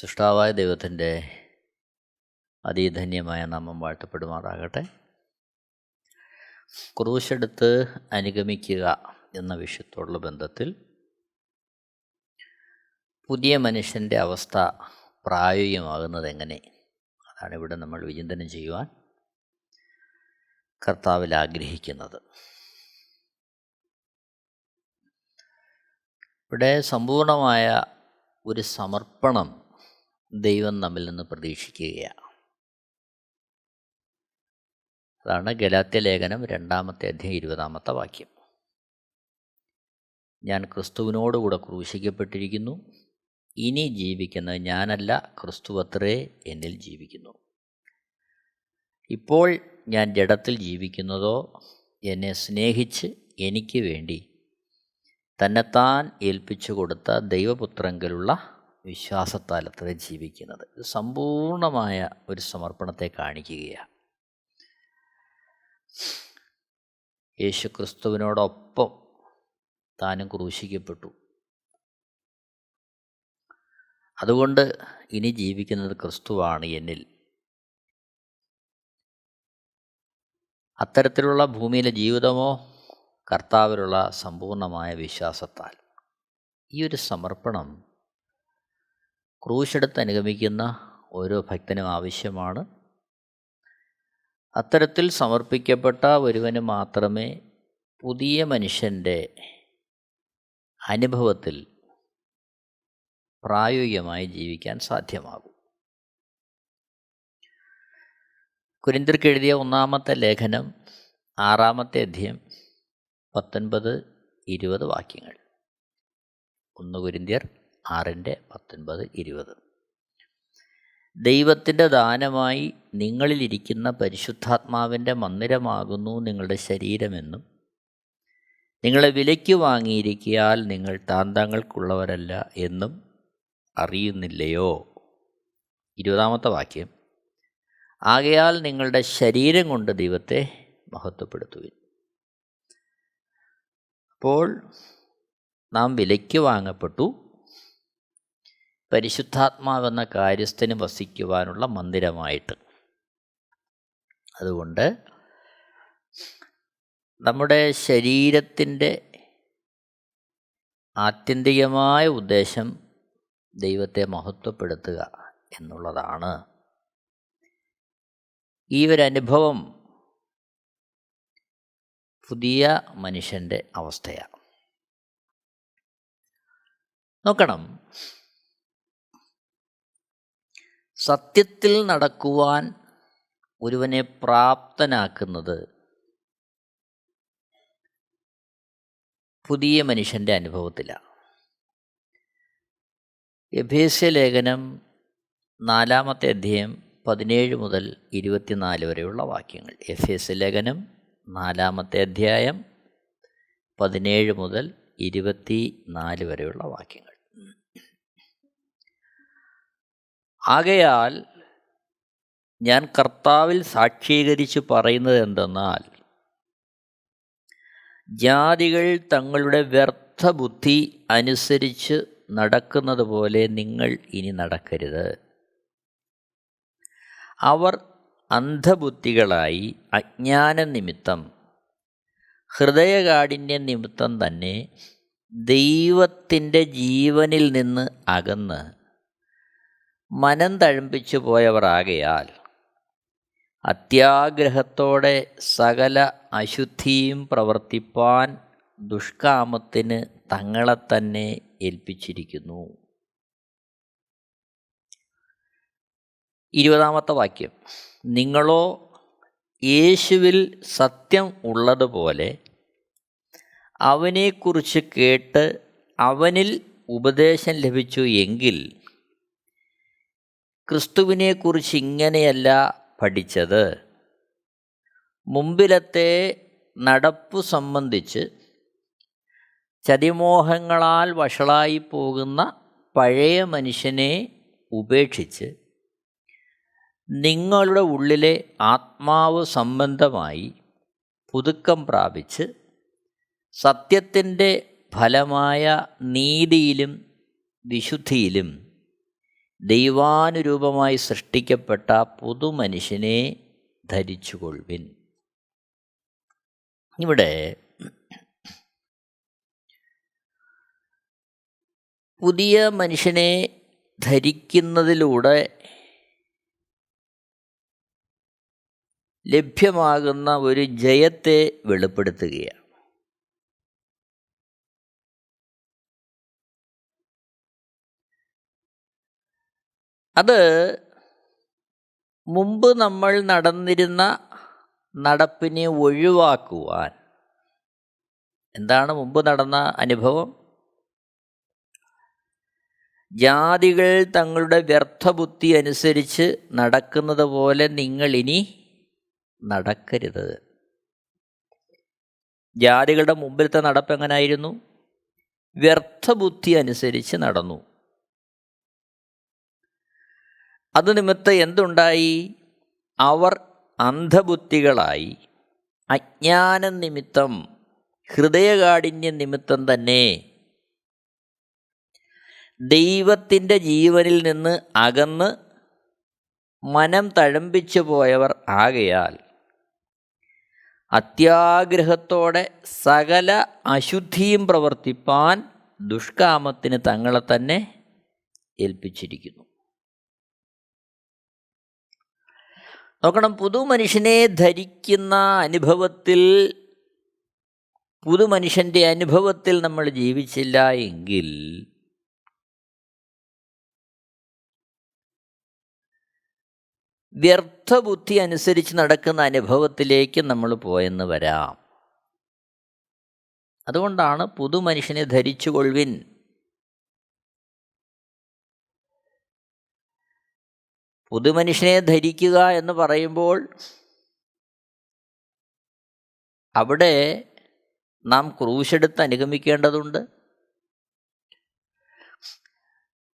സൃഷ്ടാവായ ദൈവത്തിൻ്റെ അതിധന്യമായ നാമം വാഴ്ത്തപ്പെടുമാറാകട്ടെ. ക്രൂശെടുത്ത് അനുഗമിക്കുക എന്ന വിഷയത്തോടുള്ള ബന്ധത്തിൽ പുതിയ മനുഷ്യൻ്റെ അവസ്ഥ പ്രായോഗികമാകുന്നത് എങ്ങനെ, അതാണ് ഇവിടെ നമ്മൾ വിചിന്തനം ചെയ്യുവാൻ കർത്താവിൽ ആഗ്രഹിക്കുന്നത്. ഇവിടെ സമ്പൂർണമായ ഒരു സമർപ്പണം ദൈവം നമ്മിൽ നിന്ന് പ്രതീക്ഷിക്കുകയാണ്. അതാണ് ഗലാത്യ ലേഖനം 2-20 ഞാൻ ക്രിസ്തുവിനോടുകൂടെ ക്രൂശിക്കപ്പെട്ടിരിക്കുന്നു, ഇനി ജീവിക്കുന്നത് ഞാനല്ല, ക്രിസ്തുവത്രേ എന്നിൽ ജീവിക്കുന്നു. ഇപ്പോൾ ഞാൻ ജഡത്തിൽ ജീവിക്കുന്നതോ എന്നെ സ്നേഹിച്ച് എനിക്ക് വേണ്ടി തന്നെത്താൻ ഏൽപ്പിച്ചു കൊടുത്ത ദൈവപുത്രങ്കലുള്ള വിശ്വാസത്താൽ അത്ര ജീവിക്കുന്നത്. ഇത് സമ്പൂർണമായ ഒരു സമർപ്പണത്തെ കാണിക്കുകയാണ്. യേശു ക്രിസ്തുവിനോടൊപ്പം താനും ക്രൂശിക്കപ്പെട്ടു. അതുകൊണ്ട് ഇനി ജീവിക്കുന്നത് ക്രിസ്തുവാണ് എന്നിൽ. അത്തരത്തിലുള്ള ഭൂമിയിലെ ജീവിതമോ കർത്താവിലുള്ള സമ്പൂർണമായ വിശ്വാസത്താൽ. ഈ ഒരു സമർപ്പണം ക്രൂശെടുത്ത് അനുഗമിക്കുന്ന ഓരോ ഭക്തനും ആവശ്യമാണ്. അത്തരത്തിൽ സമർപ്പിക്കപ്പെട്ട ഒരുവന് മാത്രമേ പുതിയ മനുഷ്യൻ്റെ അനുഭവത്തിൽ പ്രായോഗികമായി ജീവിക്കാൻ സാധ്യമാകൂ. കൊരിന്ത്യർക്ക് എഴുതിയ 1-ാമത്തെ ലേഖനം 6-ാമത്തെ അധ്യായം 19-20 വാക്യങ്ങൾ. 1 കൊരിന്ത്യർ 6:19-20. ദൈവത്തിൻ്റെ ദാനമായി നിങ്ങളിലിരിക്കുന്ന പരിശുദ്ധാത്മാവിൻ്റെ മന്ദിരമാകുന്നു നിങ്ങളുടെ ശരീരമെന്നും നിങ്ങളെ വിലയ്ക്ക് വാങ്ങിയിരിക്കയാൽ നിങ്ങൾ താന്തങ്ങൾക്കുള്ളവരല്ല എന്നും അറിയുന്നില്ലയോ? 20-ാമത്തെ വാക്യം. ആകയാൽ നിങ്ങളുടെ ശരീരം കൊണ്ട് ദൈവത്തെ മഹത്വപ്പെടുത്തുവിൻ. അപ്പോൾ നാം വിലയ്ക്ക് വാങ്ങപ്പെട്ടു, പരിശുദ്ധാത്മാവെന്ന കാര്യസ്ഥന് വസിക്കുവാനുള്ള മന്ദിരമായിട്ട്. അതുകൊണ്ട് നമ്മുടെ ശരീരത്തിൻ്റെ ആത്യന്തികമായ ഉദ്ദേശം ദൈവത്തെ മഹത്വപ്പെടുത്തുക എന്നുള്ളതാണ്. ഈ ഒരു അനുഭവം പുതിയ മനുഷ്യൻ്റെ അവസ്ഥയാണ്. നോക്കണം, സത്യത്തിൽ നടക്കുവാൻ ഒരുവനെ പ്രാപ്തനാക്കുന്നത് പുതിയ മനുഷ്യൻ്റെ അനുഭവത്തിലാണ്. എഫേസ്യ ലേഖനം 4-ാമത്തെ അധ്യായം 17-24 വരെയുള്ള വാക്യങ്ങൾ. എഫേസ്യ ലേഖനം 4-ാമത്തെ അധ്യായം 17-24 വരെയുള്ള വാക്യങ്ങൾ. ആകയാൽ ഞാൻ കർത്താവിൽ സാക്ഷീകരിച്ച് പറയുന്നത് എന്തെന്നാൽ, ജാതികൾ തങ്ങളുടെ വ്യർത്ഥ ബുദ്ധി അനുസരിച്ച് നടക്കുന്നത് പോലെ നിങ്ങൾ ഇനി നടക്കരുത്. അവർ അന്ധബുദ്ധികളായി അജ്ഞാന നിമിത്തം, ഹൃദയകാഠിന്യ നിമിത്തം തന്നെ ദൈവത്തിൻ്റെ ജീവനിൽ നിന്ന് അകന്ന് മനം തഴമ്പിച്ചു പോയവരാകയാൽ അത്യാഗ്രഹത്തോടെ സകല അശുദ്ധിയും പ്രവർത്തിപ്പാൻ ദുഷ്കാമത്തിന് തങ്ങളെ തന്നെ ഏൽപ്പിച്ചിരിക്കുന്നു. 20-ാമത്തെ വാക്യം. നിങ്ങളോ യേശുവിൽ സത്യം ഉള്ളതുപോലെ അവനെക്കുറിച്ച് കേട്ട് അവനിൽ ഉപദേശം ലഭിച്ചു എങ്കിൽ ക്രിസ്തുവിനെക്കുറിച്ച് ഇങ്ങനെയല്ല പഠിച്ചത്. മുമ്പിലത്തെ നടപ്പു സംബന്ധിച്ച് ചതിമോഹങ്ങളാൽ വഷളായി പോകുന്ന പഴയ മനുഷ്യനെ ഉപേക്ഷിച്ച് നിങ്ങളുടെ ഉള്ളിലെ ആത്മാവ് സംബന്ധമായി പുതുക്കം പ്രാപിച്ച് സത്യത്തിൻ്റെ ഫലമായ നീതിയിലും വിശുദ്ധിയിലും ദൈവാനുരൂപമായി സൃഷ്ടിക്കപ്പെട്ട പുതുമനുഷ്യനെ ധരിച്ചുകൊള്ളുവിൻ. ഇവിടെ പുതിയ മനുഷ്യനെ ധരിക്കുന്നതിലൂടെ ലഭ്യമാകുന്ന ഒരു ജയത്തെ വെളിപ്പെടുത്തുകയാണ്. അത് മുമ്പ് നമ്മൾ നടന്നിരുന്ന നടപ്പിനെ ഒഴിവാക്കുവാൻ. എന്താണ് മുമ്പ് നടന്ന അനുഭവം? ജാതികൾ തങ്ങളുടെ വ്യർത്ഥബുദ്ധി അനുസരിച്ച് നടക്കുന്നത് പോലെ നിങ്ങളിനി നടക്കരുത്. ജാതികളുടെ മുമ്പിലത്തെ നടപ്പ് എങ്ങനായിരുന്നു? വ്യർത്ഥബുദ്ധി അനുസരിച്ച് നടന്നു. അത് നിമിത്തം എന്തുണ്ടായി? അവർ അന്ധബുദ്ധികളായി. അജ്ഞാനം നിമിത്തം, ഹൃദയകാഠിന്യം നിമിത്തം തന്നെ ദൈവത്തിൻ്റെ ജീവനിൽ നിന്ന് അകന്ന് മനം തഴമ്പിച്ചു പോയവർ ആകയാൽ അത്യാഗ്രഹത്തോടെ സകല അശുദ്ധിയും പ്രവർത്തിപ്പാൻ ദുഷ്കാമത്തിന് തങ്ങളെ തന്നെ ഏൽപ്പിച്ചിരിക്കുന്നു. നോക്കണം, പുതുമനുഷ്യനെ ധരിക്കുന്ന അനുഭവത്തിൽ, പുതുമനുഷ്യൻ്റെ അനുഭവത്തിൽ നമ്മൾ ജീവിച്ചില്ല എങ്കിൽ വ്യർത്ഥബുദ്ധി അനുസരിച്ച് നടക്കുന്ന അനുഭവത്തിലേക്ക് നമ്മൾ പോയെന്ന് വരാം. അതുകൊണ്ടാണ് പുതുമനുഷ്യനെ ധരിച്ചുകൊള്ളുവിൻ. പുതുമനുഷ്യനെ ധരിക്കുക എന്ന് പറയുമ്പോൾ അവിടെ നാം ക്രൂശെടുത്ത് അനുഗമിക്കേണ്ടതുണ്ട്.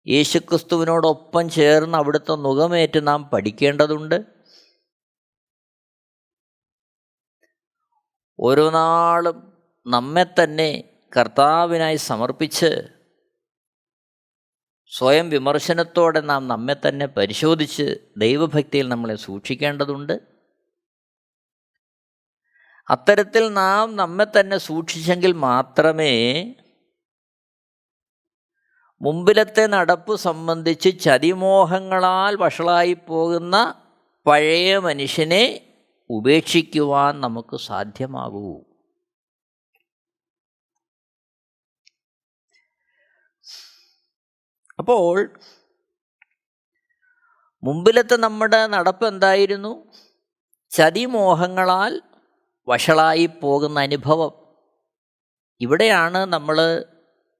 യേശുക്രിസ്തുവിനോടൊപ്പം ചേർന്ന് അവിടുത്തെ മുഖമേറ്റ് നാം പഠിക്കേണ്ടതുണ്ട്. ഓരോ നാളും നമ്മെ തന്നെ കർത്താവിനായി സമർപ്പിച്ച് സ്വയം വിമർശനത്തോടെ നാം നമ്മെ തന്നെ പരിശോധിച്ച് ദൈവഭക്തിയിൽ നമ്മളെ സൂക്ഷിക്കേണ്ടതുണ്ട്. അത്തരത്തിൽ നാം നമ്മെ തന്നെ സൂക്ഷിച്ചെങ്കിൽ മാത്രമേ മുമ്പിലത്തെ നടപ്പ് സംബന്ധിച്ച് ചതിമോഹങ്ങളാൽ വഷളായി പോകുന്ന പഴയ മനുഷ്യനെ ഉപേക്ഷിക്കുവാൻ നമുക്ക് സാധ്യമാകൂ. അപ്പോൾ മുമ്പിലത്തെ നമ്മുടെ നടപ്പ് എന്തായിരുന്നു? ചതിമോഹങ്ങളാൽ വഷളായി പോകുന്ന അനുഭവം. ഇവിടെയാണ് നമ്മൾ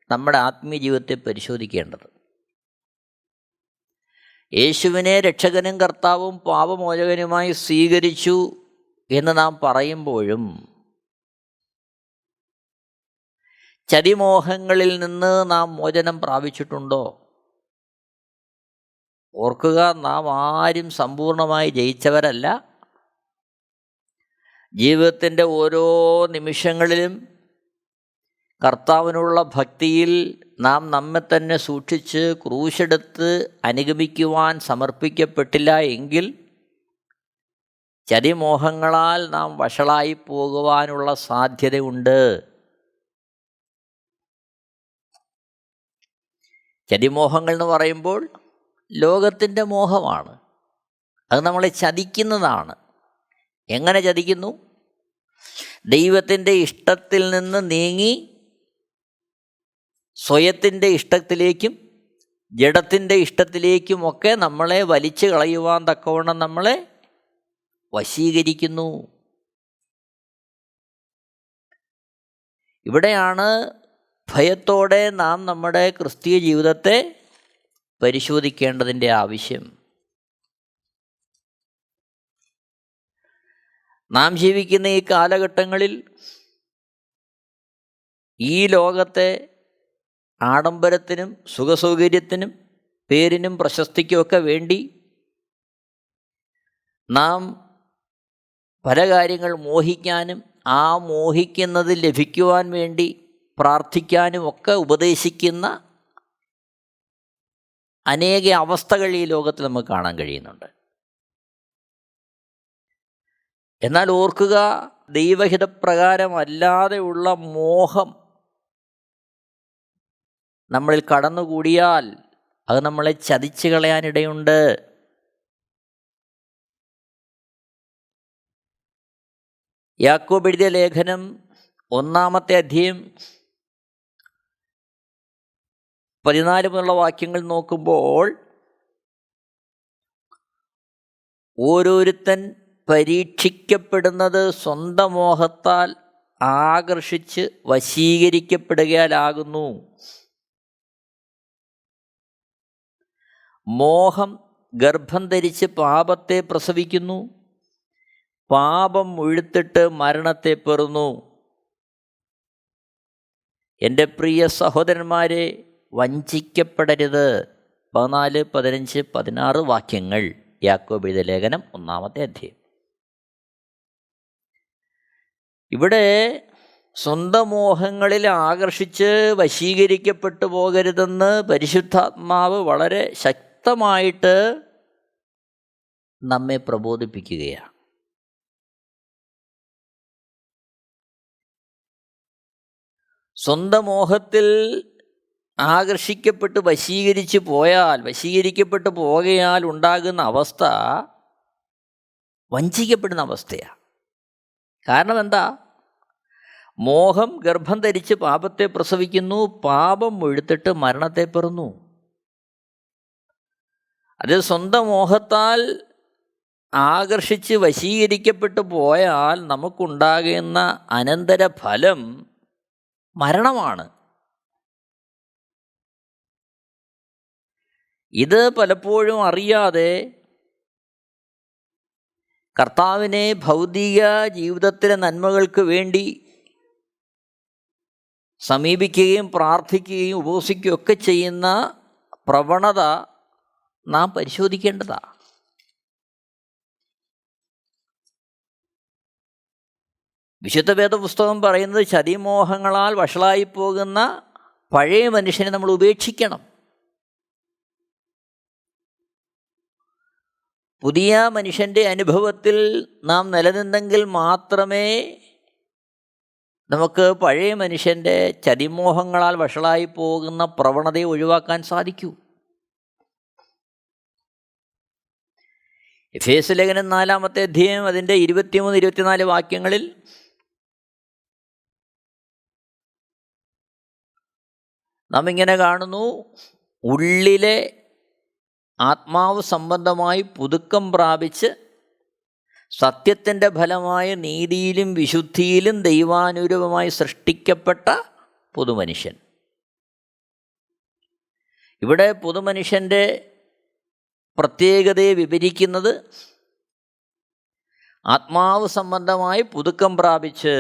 നമ്മുടെ ആത്മീയ ജീവിതത്തെ പരിശോധിക്കേണ്ടത്. യേശുവിനെ രക്ഷകനും കർത്താവും പാപമോചകനുമായി സ്വീകരിച്ചു എന്ന് നാം പറയുമ്പോഴും ചതിമോഹങ്ങളിൽ നിന്ന് നാം മോചനം പ്രാപിച്ചിട്ടുണ്ടോ? ഓർക്കുക, നാം ആരും സമ്പൂർണമായി ജയിച്ചവരല്ല. ജീവിതത്തിൻ്റെ ഓരോ നിമിഷങ്ങളിലും കർത്താവിനുള്ള ഭക്തിയിൽ നാം നമ്മെ തന്നെ സൂക്ഷിച്ച് ക്രൂശെടുത്ത് അനുഗമിക്കുവാൻ സമർപ്പിക്കപ്പെട്ടില്ല എങ്കിൽ ചതിമോഹങ്ങളാൽ നാം വഷളായി പോകുവാനുള്ള സാധ്യതയുണ്ട്. ചതിമോഹങ്ങൾ എന്ന് പറയുമ്പോൾ ലോകത്തിൻ്റെ മോഹമാണ്. അത് നമ്മളെ ചതിക്കുന്നതാണ്. എങ്ങനെ ചതിക്കുന്നു? ദൈവത്തിൻ്റെ ഇഷ്ടത്തിൽ നിന്ന് നീങ്ങി സ്വയത്തിൻ്റെ ഇഷ്ടത്തിലേക്കും ജഡത്തിൻ്റെ ഇഷ്ടത്തിലേക്കുമൊക്കെ നമ്മളെ വലിച്ചു കളയുവാൻ തക്കവണ്ണം നമ്മളെ വശീകരിക്കുന്നു. ഇവിടെയാണ് ഭയത്തോടെ നാം നമ്മുടെ ക്രിസ്തീയ ജീവിതത്തെ പരിശോധിക്കേണ്ടതിൻ്റെ ആവശ്യം. നാം ജീവിക്കുന്ന ഈ കാലഘട്ടങ്ങളിൽ ഈ ലോകത്തെ ആഡംബരത്തിനും സുഖസൗകര്യത്തിനും പേരിനും പ്രശസ്തിക്കുമൊക്കെ വേണ്ടി നാം പല കാര്യങ്ങൾ മോഹിക്കാനും ആ മോഹിക്കുന്നത് ലഭിക്കുവാൻ വേണ്ടി പ്രാർത്ഥിക്കാനും ഒക്കെ ഉപദേശിക്കുന്ന അനേക അവസ്ഥകൾ ഈ ലോകത്തിൽ നമുക്ക് കാണാൻ കഴിയുന്നുണ്ട്. എന്നാൽ ഓർക്കുക, ദൈവഹിതപ്രകാരമല്ലാതെയുള്ള മോഹം നമ്മളിൽ കടന്നുകൂടിയാൽ അത് നമ്മളെ ചതിച്ചു കളയാനിടയുണ്ട്. യാക്കോബ് എഴുതിയ ലേഖനം 1-ാമത്തെ അധ്യായം 14 മുതലുള്ള വാക്യങ്ങൾ നോക്കുമ്പോൾ, ഓരോരുത്തൻ പരീക്ഷിക്കപ്പെടുന്നത് സ്വന്തം മോഹത്താൽ ആകർഷിച്ച് വശീകരിക്കപ്പെടുകയാലാകുന്നു. മോഹം ഗർഭം ധരിച്ച് പാപത്തെ പ്രസവിക്കുന്നു, പാപം മുഴുത്തിട്ട് മരണത്തെ പെറുന്നു. എൻ്റെ പ്രിയ സഹോദരന്മാരെ, വഞ്ചിക്കപ്പെടരുത്. 14, 15, 16 വാക്യങ്ങൾ, യാക്കോബ് എഴുതിയ ലേഖനം 1-ാമത്തെ അധ്യായം. ഇവിടെ സ്വന്തം മോഹങ്ങളിൽ ആകർഷിച്ച് വശീകരിക്കപ്പെട്ടു പോകരുതെന്ന് പരിശുദ്ധാത്മാവ് വളരെ ശക്തമായിട്ട് നമ്മെ പ്രബോധിപ്പിക്കുകയാണ്. സ്വന്തം മോഹത്തിൽ ആകർഷിക്കപ്പെട്ട് വശീകരിക്കപ്പെട്ടു പോകയാൽ ഉണ്ടാകുന്ന അവസ്ഥ വഞ്ചിക്കപ്പെടുന്ന അവസ്ഥയാണ്. കാരണം എന്താ? മോഹം ഗർഭം ധരിച്ച് പാപത്തെ പ്രസവിക്കുന്നു, പാപം മുഴുത്തിട്ട് മരണത്തെ പെറുന്നു. അത് സ്വന്തം മോഹത്താൽ ആകർഷിച്ച് വശീകരിക്കപ്പെട്ടു പോയാൽ നമുക്കുണ്ടാകുന്ന അനന്തരഫലം മരണമാണ്. ഇത് പലപ്പോഴും അറിയാതെ കർത്താവിനെ ഭൗതിക ജീവിതത്തിലെ നന്മകൾക്ക് വേണ്ടി സമീപിക്കുകയും പ്രാർത്ഥിക്കുകയും ഉപവസിക്കുകയും ഒക്കെ ചെയ്യുന്ന പ്രവണത നാം പരിശോധിക്കേണ്ടതാണ്. വിശുദ്ധ വേദപുസ്തകം പറയുന്നത് ചതിമോഹങ്ങളാൽ വഷളായി പോകുന്ന പഴയ മനുഷ്യനെ നമ്മൾ ഉപേക്ഷിക്കണം. പുതിയ മനുഷ്യൻ്റെ അനുഭവത്തിൽ നാം നിലനിന്നെങ്കിൽ മാത്രമേ നമുക്ക് പഴയ മനുഷ്യൻ്റെ ചതിമോഹങ്ങളാൽ വഷളായി പോകുന്ന പ്രവണതയെ ഒഴിവാക്കാൻ സാധിക്കൂ. എഫേസ്യ ലേഖനം 4-ാമത്തെ അധ്യായം അതിൻ്റെ 23-24 വാക്യങ്ങളിൽ നാം ഇങ്ങനെ കാണുന്നു: ഉള്ളിലെ ആത്മാവ് സംബന്ധമായി പുതുക്കം പ്രാപിച്ച് സത്യത്തിൻ്റെ ഫലമായ നീതിയിലും വിശുദ്ധിയിലും ദൈവാനുരൂപമായി സൃഷ്ടിക്കപ്പെട്ട പുതുമനുഷ്യൻ. ഇവിടെ പുതുമനുഷ്യൻ്റെ പ്രത്യേകതയെ വിവരിക്കുന്നത് ആത്മാവ് സംബന്ധമായി പുതുക്കം പ്രാപിച്ച്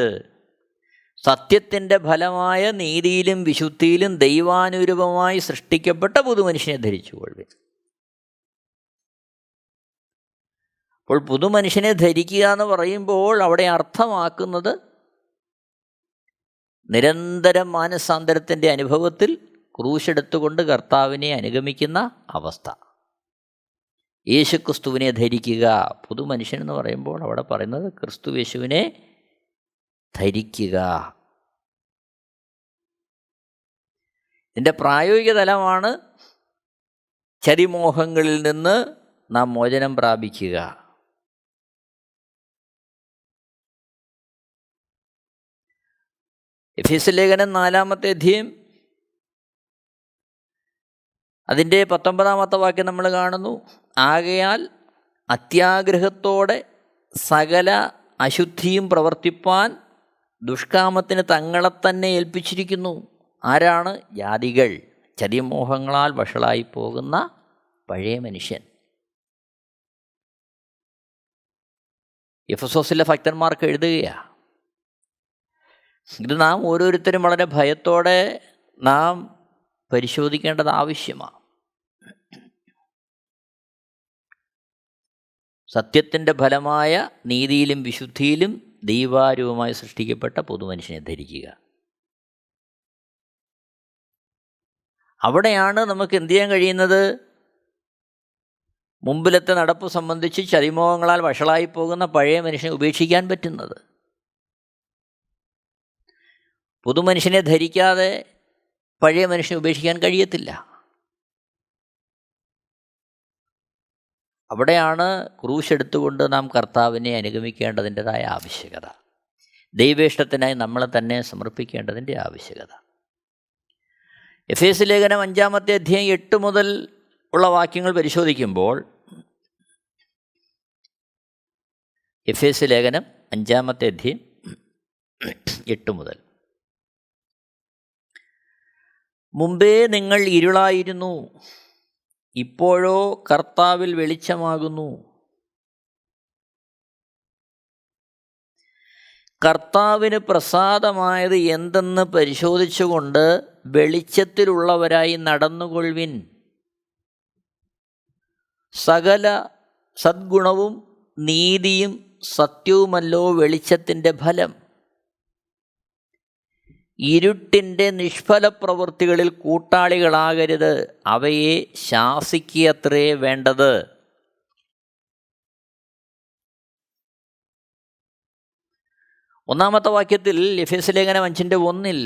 സത്യത്തിൻ്റെ ഫലമായ നീതിയിലും വിശുദ്ധിയിലും ദൈവാനുരൂപമായി സൃഷ്ടിക്കപ്പെട്ട പുതുമനുഷ്യനെ ധരിച്ചുകൊള്ളുവിൻ. അപ്പോൾ പുതുമനുഷ്യനെ ധരിക്കുക എന്ന് പറയുമ്പോൾ അവിടെ അർത്ഥമാക്കുന്നത് നിരന്തരം മാനസാന്തരത്തിൻ്റെ അനുഭവത്തിൽ ക്രൂശെടുത്തുകൊണ്ട് കർത്താവിനെ അനുഗമിക്കുന്ന അവസ്ഥ. യേശുക്രിസ്തുവിനെ ധരിക്കുക. പുതുമനുഷ്യൻ എന്ന് പറയുമ്പോൾ അവിടെ പറയുന്നത് ക്രിസ്തു യേശുവിനെ ധരിക്കുക. ഇതിൻ്റെ പ്രായോഗിക തലമാണ് ചതിമോഹങ്ങളിൽ നിന്ന് നാം മോചനം പ്രാപിക്കുക. എഫേസ്യ ലേഖനം 4-ാമത്തെ അധ്യായം അതിൻ്റെ 19-ാമത്തെ വാക്യം നമ്മൾ കാണുന്നു: ആകയാൽ അത്യാഗ്രഹത്തോടെ സകല അശുദ്ധിയും പ്രവർത്തിപ്പാൻ ദുഷ്കാമത്തിന് തങ്ങളെ തന്നെ ഏൽപ്പിച്ചിരിക്കുന്നു. ആരാണ്? ജാതികൾ, ചതിമോഹങ്ങളാൽ വഷളായി പോകുന്ന പഴയ മനുഷ്യൻ. എഫെസോസിലെ ഭക്തന്മാർക്ക് എഴുതുകയാണ്. ഇത് നാം ഓരോരുത്തരും വളരെ ഭയത്തോടെ നാം പരിശോധിക്കേണ്ടത് ആവശ്യമാണ്. സത്യത്തിൻ്റെ ഫലമായ നീതിയിലും വിശുദ്ധിയിലും ദൈവാരൂപമായി സൃഷ്ടിക്കപ്പെട്ട പുതുമനുഷ്യനെ ധരിക്കുക. അവിടെയാണ് നമുക്ക് എന്ത് ചെയ്യാൻ കഴിയുന്നത്? മുമ്പിലത്തെ നടപ്പ് സംബന്ധിച്ച് ചതിമോഹങ്ങളാൽ വഷളായി പോകുന്ന പഴയ മനുഷ്യനെ ഉപേക്ഷിക്കാൻ പറ്റുന്നത്. പുതുമനുഷ്യനെ ധരിക്കാതെ പഴയ മനുഷ്യനെ ഉപേക്ഷിക്കാൻ കഴിയത്തില്ല. അവിടെയാണ് ക്രൂശ് എടുത്തുകൊണ്ട് നാം കർത്താവിനെ അനുഗമിക്കേണ്ടതിൻ്റെതായ ആവശ്യകത, ദൈവേഷ്ടത്തിനായി നമ്മളെ തന്നെ സമർപ്പിക്കേണ്ടതിൻ്റെ ആവശ്യകത. എഫേസ്യ ലേഖനം 5-ാമത്തെ അധ്യായം 8 മുതൽ ഉള്ള വാക്യങ്ങൾ പരിശോധിക്കുമ്പോൾ, എഫേസ്യ ലേഖനം 5-ാമത്തെ അധ്യായം 8 മുതൽ, മുമ്പേ നിങ്ങൾ ഇരുളായിരുന്നു, ഇപ്പോഴോ കർത്താവിൽ വെളിച്ചമാകുന്നു. കർത്താവിന് പ്രസാദമായത് എന്തെന്ന് പരിശോധിച്ചുകൊണ്ട് വെളിച്ചത്തിലുള്ളവരായി നടന്നുകൊള്ളുവിൻ. സകല സദ്ഗുണവും നീതിയും സത്യവുമല്ലോ വെളിച്ചത്തിൻ്റെ ഫലം. ഇരുട്ടിൻ്റെ നിഷ്ഫല പ്രവൃത്തികളിൽ കൂട്ടാളികളാകരുത്, അവയെ ശാസിക്കുകയത്രേ വേണ്ടത്. ഒന്നാമത്തെ വാക്യത്തിൽ എഫേസ്യ ലേഖനം 5:1,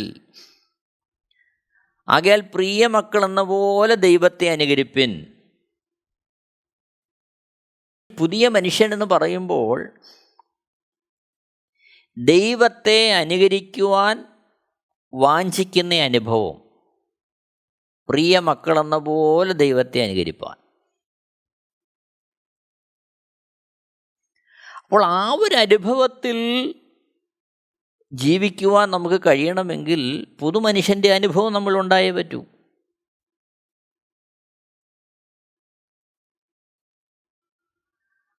ആകയാൽ പ്രിയ മക്കളെന്ന പോലെ ദൈവത്തെ അനുകരിപ്പിൻ. പുതിയ മനുഷ്യനെന്ന് പറയുമ്പോൾ ദൈവത്തെ അനുകരിക്കുവാൻ വാഞ്ചിക്കുന്ന അനുഭവം, പ്രിയ മക്കളെന്ന പോലെ ദൈവത്തെ അനുകരിപ്പാൻ. അപ്പോൾ ആ ഒരു അനുഭവത്തിൽ ജീവിക്കുവാൻ നമുക്ക് കഴിയണമെങ്കിൽ പുതുമനുഷ്യൻ്റെ അനുഭവം നമ്മൾ ഉണ്ടായേ പറ്റൂ.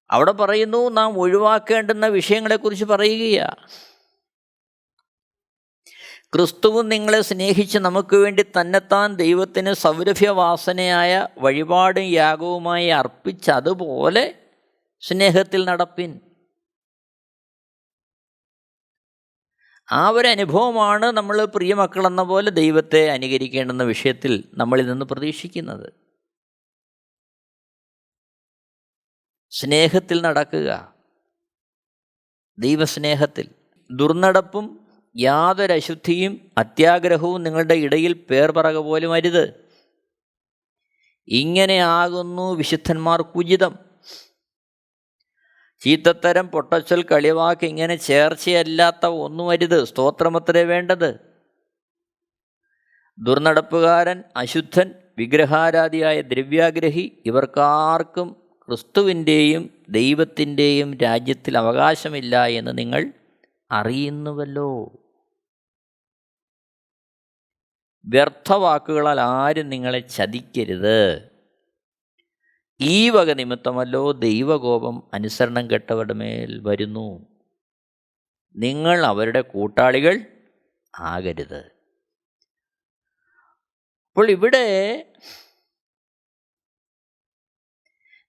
അവിടെ പറയുന്നു, നാം ഒഴിവാക്കേണ്ടുന്ന വിഷയങ്ങളെക്കുറിച്ച് പറയുകയാണ്. ക്രിസ്തുവും നിങ്ങളെ സ്നേഹിച്ച് നമുക്ക് വേണ്ടി തന്നെത്താൻ ദൈവത്തിന് സൗരഭ്യവാസനയായ വഴിപാടും യാഗവുമായി അർപ്പിച്ചതുപോലെ സ്നേഹത്തിൽ നടപ്പിൻ. ആ ഒരു അനുഭവമാണ് നമ്മൾ പ്രിയമക്കളെന്ന പോലെ ദൈവത്തെ അനുകരിക്കേണ്ടുന്ന വിഷയത്തിൽ നമ്മളിൽ നിന്ന് പ്രതീക്ഷിക്കുന്നത്. സ്നേഹത്തിൽ നടക്കുക, ദൈവസ്നേഹത്തിൽ. ദുർനടപ്പും യാതൊരശുദ്ധിയും അത്യാഗ്രഹവും നിങ്ങളുടെ ഇടയിൽ പേർ പറക പോലും അരുത്. ഇങ്ങനെ ആകുന്നു വിശുദ്ധന്മാർക്കുചിതം. ചീത്തത്തരം, പൊട്ടച്ചൽ, കളിവാക്ക്, ഇങ്ങനെ ചേർച്ചയല്ലാത്ത ഒന്നും അരുത്. സ്തോത്രമത്രേ വേണ്ടത്. ദുർനടപ്പുകാരൻ, അശുദ്ധൻ, വിഗ്രഹാരാധിയായ ദ്രവ്യാഗ്രഹി, ഇവർക്കാർക്കും ക്രിസ്തുവിൻ്റെയും ദൈവത്തിൻ്റെയും രാജ്യത്തിൽ അവകാശമില്ല എന്ന് നിങ്ങൾ അറിയുന്നുവല്ലോ. വ്യർത്ഥവാക്കുകളാൽ ആരും നിങ്ങളെ ചതിക്കരുത്. ഈ വക നിമിത്തമല്ലോ ദൈവകോപം അനുസരണം കെട്ടവരുടെ മേൽ വരുന്നു. നിങ്ങൾ അവരുടെ കൂട്ടാളികൾ ആകരുത്. അപ്പോൾ ഇവിടെ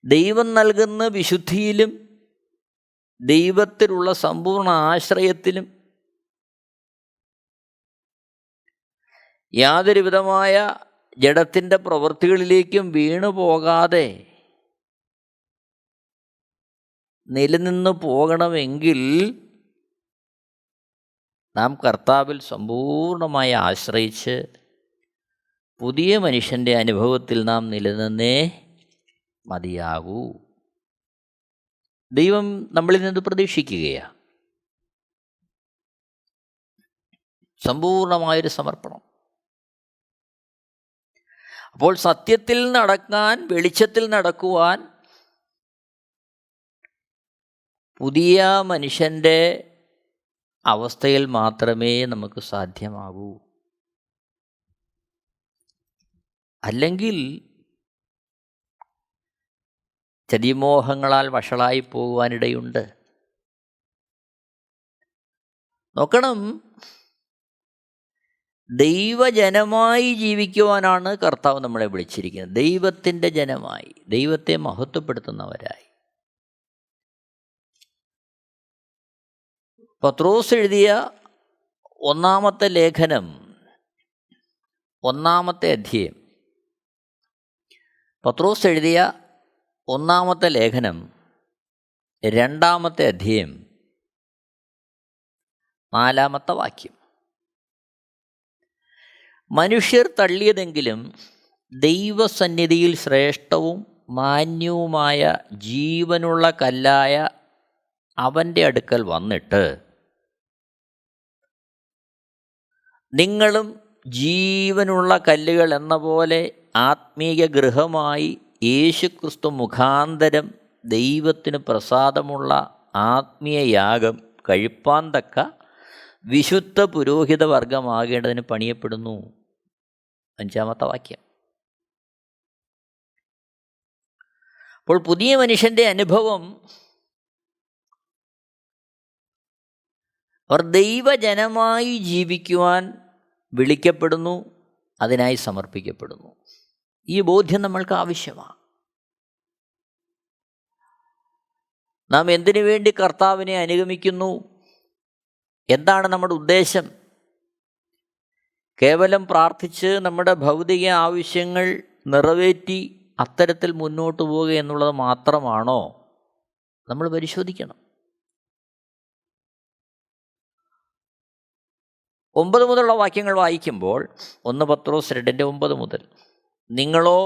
ദൈവം നൽകുന്ന വിശുദ്ധിയിലും ദൈവത്തിലുള്ള സമ്പൂർണ്ണ ആശ്രയത്തിലും യാതൊരു വിധമായ ജഡത്തിൻ്റെ പ്രവൃത്തികളിലേക്കും വീണു പോകാതെ നിലനിന്ന് പോകണമെങ്കിൽ നാം കർത്താവിൽ സമ്പൂർണ്ണമായി ആശ്രയിച്ച് പുതിയ മനുഷ്യൻ്റെ അനുഭവത്തിൽ നാം നിലനിന്നേ മതിയാകൂ. ദൈവം നമ്മളിൽ നിന്ന് പ്രതീക്ഷിക്കുകയാണ് സമ്പൂർണമായൊരു സമർപ്പണം. അപ്പോൾ സത്യത്തിൽ നടക്കാൻ, വെളിച്ചത്തിൽ നടക്കുവാൻ പുതിയ മനുഷ്യൻ്റെ അവസ്ഥയിൽ മാത്രമേ നമുക്ക് സാധ്യമാകൂ. അല്ലെങ്കിൽ ചതിമോഹങ്ങളാൽ വഷളായി പോകുവാനിടയുണ്ട്. നോക്കണം, ദൈവജനമായി ജീവിക്കുവാനാണ് കർത്താവ് നമ്മളെ വിളിച്ചിരിക്കുന്നത്. ദൈവത്തിൻ്റെ ജനമായി, ദൈവത്തെ മഹത്വപ്പെടുത്തുന്നവരായി. പത്രോസ് എഴുതിയ ഒന്നാമത്തെ ലേഖനം 1-ാമത്തെ അധ്യായം, പത്രോസ് എഴുതിയ ഒന്നാമത്തെ ലേഖനം 2-ാമത്തെ അധ്യായം 4-ാമത്തെ വാക്യം. മനുഷ്യർ തള്ളിയതെങ്കിലും ദൈവസന്നിധിയിൽ ശ്രേഷ്ഠവും മാന്യവുമായ ജീവനുള്ള കല്ലായ അവൻ്റെ അടുക്കൽ വന്നിട്ട് നിങ്ങളും ജീവനുള്ള കല്ലുകൾ എന്ന പോലെ ആത്മീയ ഗൃഹമായി യേശുക്രിസ്തു മുഖാന്തരം ദൈവത്തിന് പ്രസാദമുള്ള ആത്മീയ യാഗം കഴിപ്പാൻ തക്ക വിശുദ്ധ പുരോഹിത വർഗമാകേണ്ടതിന് പണിയപ്പെടുന്നു. 5-ാമത്തെ വാക്യം. അപ്പോൾ പുതിയ മനുഷ്യൻ്റെ അനുഭവം, അവർ ദൈവജനമായി ജീവിക്കുവാൻ വിളിക്കപ്പെടുന്നു, അതിനായി സമർപ്പിക്കപ്പെടുന്നു. ഈ ബോധ്യം നമ്മൾക്ക് ആവശ്യമാണ്. നാം എന്തിനു വേണ്ടി കർത്താവിനെ അനുഗമിക്കുന്നു? എന്താണ് നമ്മുടെ ഉദ്ദേശം? കേവലം പ്രാർത്ഥിച്ച് നമ്മുടെ ഭൗതിക ആവശ്യങ്ങൾ നിറവേറ്റി അത്തരത്തിൽ മുന്നോട്ട് പോവുക എന്നുള്ളത് മാത്രമാണോ? നമ്മൾ പരിശോധിക്കണം. 9 മുതലുള്ള വാക്യങ്ങൾ വായിക്കുമ്പോൾ 1 പത്രോസ് 2:9 മുതൽ, നിങ്ങളോ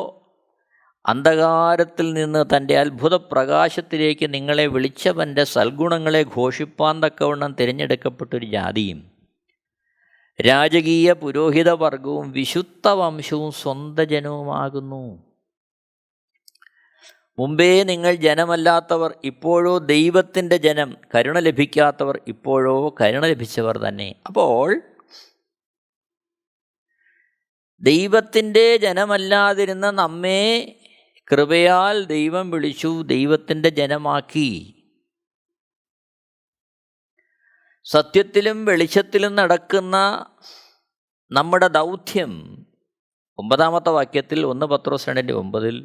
അന്ധകാരത്തിൽ നിന്ന് തൻ്റെ അത്ഭുത പ്രകാശത്തിലേക്ക് നിങ്ങളെ വിളിച്ചവൻ്റെ സൽഗുണങ്ങളെ ഘോഷിപ്പാൻ തക്കവണ്ണം തിരഞ്ഞെടുക്കപ്പെട്ടൊരു ജാതിയും രാജകീയ പുരോഹിത വർഗവും വിശുദ്ധ വംശവും സ്വന്തം ജനവുമാകുന്നു. മുമ്പേ നിങ്ങൾ ജനമല്ലാത്തവർ, ഇപ്പോഴോ ദൈവത്തിൻ്റെ ജനം, കരുണ ലഭിക്കാത്തവർ, ഇപ്പോഴോ കരുണ ലഭിച്ചവർ തന്നെ. അപ്പോൾ ദൈവത്തിൻ്റെ ജനമല്ലാതിരുന്ന നമ്മെ കൃപയാൽ ദൈവം വിളിച്ചു, ദൈവത്തിൻ്റെ ജനമാക്കി. സത്യത്തിലും വെളിച്ചത്തിലും നടക്കുന്ന നമ്മുടെ ദൗത്യം 9-ാമത്തെ വാക്യത്തിൽ 1 പത്രോസ് 2:9,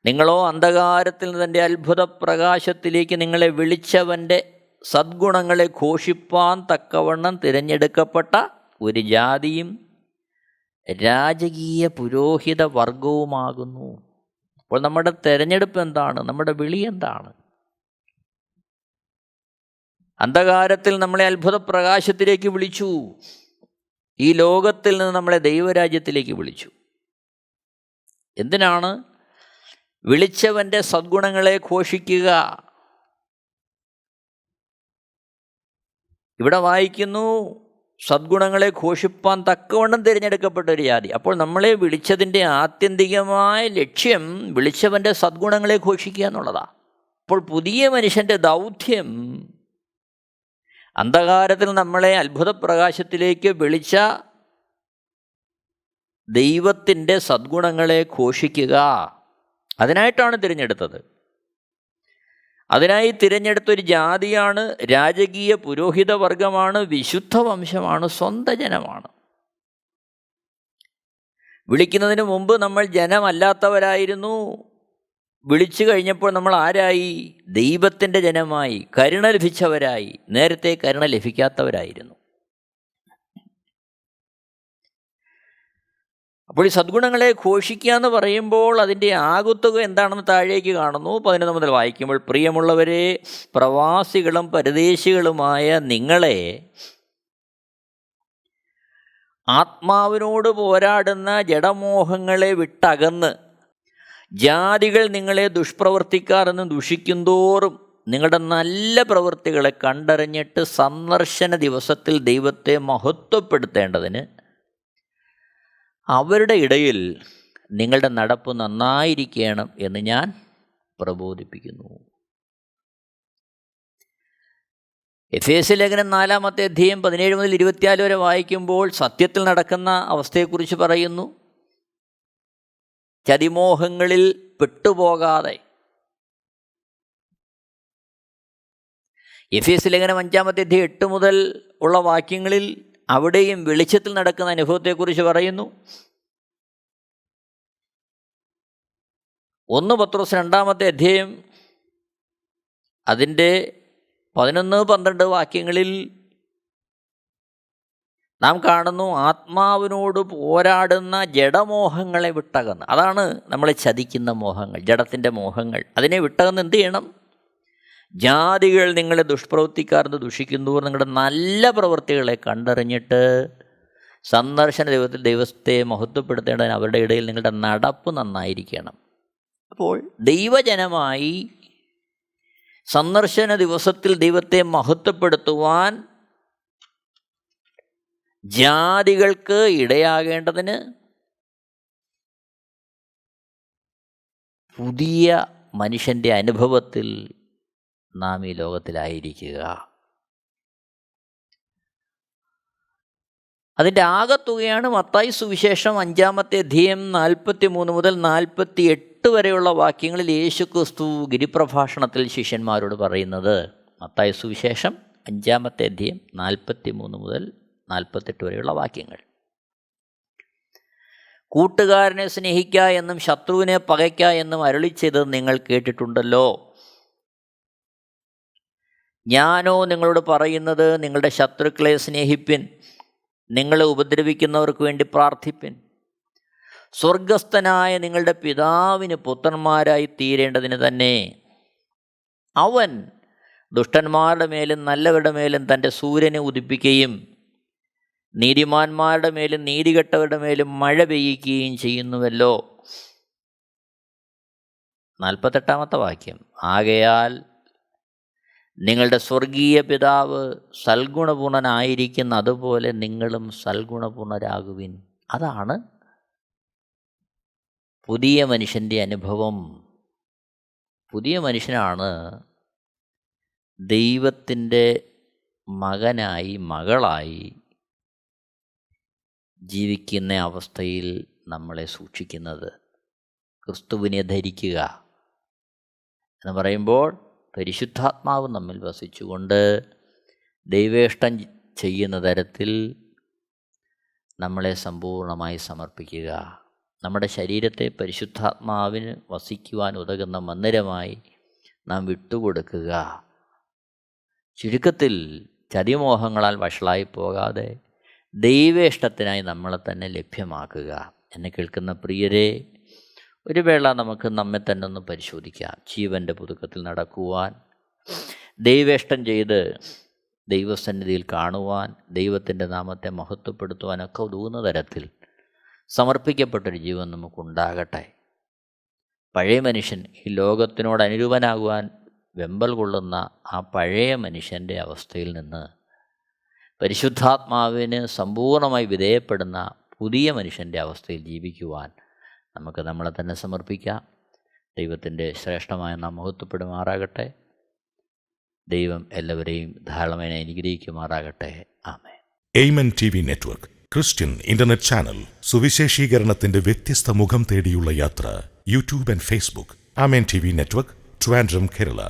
നിങ്ങളോ അന്ധകാരത്തിൽ നിന്ന് തൻ്റെ അത്ഭുത പ്രകാശത്തിലേക്ക് നിങ്ങളെ വിളിച്ചവൻ്റെ സദ്ഗുണങ്ങളെ ഘോഷിപ്പാൻ തക്കവണ്ണം തിരഞ്ഞെടുക്കപ്പെട്ട ഒരു ജാതിയും രാജകീയ പുരോഹിത വർഗവുമാകുന്നു. അപ്പോൾ നമ്മുടെ തിരഞ്ഞെടുപ്പ് എന്താണ്? നമ്മുടെ വിളി എന്താണ്? അന്ധകാരത്തിൽ നമ്മളെ അത്ഭുത പ്രകാശത്തിലേക്ക് വിളിച്ചു, ഈ ലോകത്തിൽ നിന്ന് നമ്മളെ ദൈവരാജ്യത്തിലേക്ക് വിളിച്ചു. എന്തിനാണ്? വിളിച്ചവൻ്റെ സദ്ഗുണങ്ങളെ ഘോഷിക്കുക. ഇവിടെ വായിക്കുന്നു, സദ്ഗുണങ്ങളെ ഘോഷിപ്പാൻ തക്കവണ്ണം തിരഞ്ഞെടുക്കപ്പെട്ട ഒരു ജാതി. അപ്പോൾ നമ്മളെ വിളിച്ചതിൻ്റെ ആത്യന്തികമായ ലക്ഷ്യം വിളിച്ചവൻ്റെ സദ്ഗുണങ്ങളെ ഘോഷിക്കുക എന്നുള്ളതാണ്. അപ്പോൾ പുതിയ മനുഷ്യൻ്റെ ദൗത്യം അന്ധകാരത്തിൽ നമ്മളെ അത്ഭുത പ്രകാശത്തിലേക്ക് വിളിച്ച ദൈവത്തിൻ്റെ സദ്ഗുണങ്ങളെ ഘോഷിക്കുക. അതിനായിട്ടാണ് തിരഞ്ഞെടുത്തത്. അതിനായി തിരഞ്ഞെടുത്തൊരു ജാതിയാണ്, രാജകീയ പുരോഹിത വർഗമാണ്, വിശുദ്ധ വംശമാണ്, സ്വന്തം ജനമാണ്. വിളിക്കുന്നതിന് മുമ്പ് നമ്മൾ ജനമല്ലാത്തവരായിരുന്നു. വിളിച്ചു കഴിഞ്ഞപ്പോൾ നമ്മൾ ആരായി? ദൈവത്തിൻ്റെ ജനമായി, കരുണ ലഭിച്ചവരായി. നേരത്തെ കരുണ ലഭിക്കാത്തവരായിരുന്നു. അപ്പോൾ ഈ സദ്ഗുണങ്ങളെ ഘോഷിക്കുക എന്ന് പറയുമ്പോൾ അതിൻ്റെ ആകുത്തുക എന്താണെന്ന് താഴേക്ക് കാണുന്നു. 11 മുതൽ വായിക്കുമ്പോൾ, പ്രിയമുള്ളവരെ, പ്രവാസികളും പരദേശികളുമായ നിങ്ങളെ ആത്മാവിനോട് പോരാടുന്ന ജഡമോഹങ്ങളെ വിട്ടകന്ന് ജാതികൾ നിങ്ങളെ ദുഷ്പ്രവർത്തിക്കാരെന്ന് ദുഷിക്കുന്തോറും നിങ്ങളുടെ നല്ല പ്രവൃത്തികളെ കണ്ടറിഞ്ഞിട്ട് സന്ദർശന ദിവസത്തിൽ ദൈവത്തെ മഹത്വപ്പെടുത്തേണ്ടതിന് അവരുടെ ഇടയിൽ നിങ്ങളുടെ നടപ്പ് നന്നായിരിക്കണം എന്ന് ഞാൻ പ്രബോധിപ്പിക്കുന്നു. എഫേസ്യ ലേഖനം 4-ാമത്തെ അധ്യായം 17 മുതൽ 24 വരെ വായിക്കുമ്പോൾ സത്യത്തിൽ നടക്കുന്ന അവസ്ഥയെക്കുറിച്ച് പറയുന്നു. ചതിമോഹങ്ങളിൽ പെട്ടുപോകാതെ. എഫേസ്യ ലേഖനം 5-ാമത്തെ അധ്യായം 8 മുതൽ ഉള്ള വാക്യങ്ങളിൽ അവിടെയും വെളിച്ചത്തിൽ നടക്കുന്ന അനുഭവത്തെക്കുറിച്ച് പറയുന്നു. 1 പത്രോസ് 2-ാമത്തെ അധ്യായം അതിൻ്റെ 11-12 വാക്യങ്ങളിൽ നാം കാണുന്നു ആത്മാവിനോട് പോരാടുന്ന ജഡമോഹങ്ങളെ വിട്ടകന്ന്. അതാണ് നമ്മളെ ചതിക്കുന്ന മോഹങ്ങൾ, ജഡത്തിൻ്റെ മോഹങ്ങൾ. അതിനെ വിട്ടകന്ന് എന്ത് ചെയ്യണം? ജാതികൾ നിങ്ങളെ ദുഷ്പ്രവൃത്തിക്കാരെന്ന് ദുഷിക്കുന്നു, നിങ്ങളുടെ നല്ല പ്രവൃത്തികളെ കണ്ടറിഞ്ഞിട്ട് സന്ദർശന ദൈവത്തെ മഹത്വപ്പെടുത്തേണ്ടതിന് അവരുടെ ഇടയിൽ നിങ്ങളുടെ നടപ്പ് നന്നായിരിക്കണം. അപ്പോൾ ദൈവജനമായി സന്ദർശന ദിവസത്തിൽ ദൈവത്തെ മഹത്വപ്പെടുത്തുവാൻ ജാതികൾക്ക് ഇടയാകേണ്ടതിന് പുതിയ മനുഷ്യൻ്റെ അനുഭവത്തിൽ നാം ഈ ലോകത്തിലായിരിക്കുക. അതിൻ്റെ ആകത്തുകയാണ് മത്തായി സുവിശേഷം 5-ാമത്തെ അധ്യായം 43 മുതൽ 48 വരെയുള്ള വാക്യങ്ങളിൽ യേശുക്രിസ്തു ഗിരിപ്രഭാഷണത്തിൽ ശിഷ്യന്മാരോട് പറയുന്നത്. മത്തായി സുവിശേഷം 5-ാമത്തെ അധ്യായം 43 മുതൽ 48 വരെയുള്ള വാക്യങ്ങൾ. കൂട്ടുകാരനെ സ്നേഹിക്ക എന്നും ശത്രുവിനെ പകയ്ക്ക എന്നും അരുളി ചെയ്തത് നിങ്ങൾ കേട്ടിട്ടുണ്ടല്ലോ. ഞാനോ നിങ്ങളോട് പറയുന്നത്, നിങ്ങളുടെ ശത്രുക്കളെ സ്നേഹിപ്പിൻ, നിങ്ങളെ ഉപദ്രവിക്കുന്നവർക്ക് വേണ്ടി പ്രാർത്ഥിപ്പിൻ. സ്വർഗസ്ഥനായ നിങ്ങളുടെ പിതാവിന് പുത്രന്മാരായി തീരേണ്ടതിന് തന്നെ അവൻ ദുഷ്ടന്മാരുടെ മേലും നല്ലവരുടെ മേലും തൻ്റെ സൂര്യനെ ഉദിപ്പിക്കുകയും നീതിമാന്മാരുടെ മേലും നീതികെട്ടവരുടെ മേലും മഴ പെയ്യിക്കുകയും ചെയ്യുന്നുവല്ലോ. 48-ാമത്തെ വാക്യം. ആകയാൽ നിങ്ങളുടെ സ്വർഗീയ പിതാവ് സൽഗുണപൂർണനായിരിക്കുന്ന അതുപോലെ നിങ്ങളും സൽഗുണപൂർണരാകുവിൻ. അതാണ് പുതിയ മനുഷ്യൻ്റെ അനുഭവം. പുതിയ മനുഷ്യനാണ് ദൈവത്തിൻ്റെ മകനായി മകളായി ജീവിക്കുന്ന അവസ്ഥയിൽ നമ്മളെ സൂക്ഷിക്കുന്നത്. ക്രിസ്തുവിനെ ധരിക്കുക എന്ന് പറയുമ്പോൾ പരിശുദ്ധാത്മാവ് നമ്മിൽ വസിച്ചുകൊണ്ട് ദൈവേഷ്ടം ചെയ്യുന്ന തരത്തിൽ നമ്മളെ സമ്പൂർണ്ണമായി സമർപ്പിക്കുക. നമ്മുടെ ശരീരത്തെ പരിശുദ്ധാത്മാവിന് വസിക്കുവാൻ ഉതകുന്ന മന്ദിരമായി നാം വിട്ടുകൊടുക്കുക. ചുരുക്കത്തിൽ ചതിമോഹങ്ങളാൽ വഷളായി പോകാതെ ദൈവേഷ്ടത്തിനായി നമ്മളെ തന്നെ ലഭ്യമാക്കുക. എന്നെ കേൾക്കുന്ന പ്രിയരെ, ഒരു വേള നമുക്ക് നമ്മെ തന്നെ ഒന്ന് പരിശോധിക്കാം. ജീവൻ്റെ പുതുക്കത്തിൽ നടക്കുവാൻ, ദൈവേഷ്ടം ചെയ്ത് ദൈവസന്നിധിയിൽ കാണുവാൻ, ദൈവത്തിൻ്റെ നാമത്തെ മഹത്വപ്പെടുത്തുവാനൊക്കെ ഉതകുന്ന തരത്തിൽ സമർപ്പിക്കപ്പെട്ടൊരു ജീവൻ നമുക്കുണ്ടാകട്ടെ. പഴയ മനുഷ്യൻ ഈ ലോകത്തിനോട് അനുരൂപനാകുവാൻ വെമ്പൽ കൊള്ളുന്ന ആ പഴയ മനുഷ്യൻ്റെ അവസ്ഥയിൽ നിന്ന് പരിശുദ്ധാത്മാവിന് സമ്പൂർണ്ണമായി വിധേയപ്പെടുന്ന പുതിയ മനുഷ്യൻ്റെ അവസ്ഥയിൽ ജീവിക്കുവാൻ നമുക്ക് നമ്മളെ തന്നെ സമർപ്പിക്കാം. ദൈവത്തിൻ്റെ ശ്രേഷ്ഠമായ നാം മഹത്വപ്പെടുമാറാകട്ടെ. ദൈവം എല്ലാവരെയും ധാരാളമായി അനുഗ്രഹിക്കുമാറാകട്ടെ. ആമേൻ. Amen TV network Christian internet channel. സുവിശേഷീകരണത്തിന്റെ വ്യത്യസ്ത മുഖം തേടിയുള്ള യാത്ര. YouTube and Facebook. Amen TV network, Trivandrum, Kerala.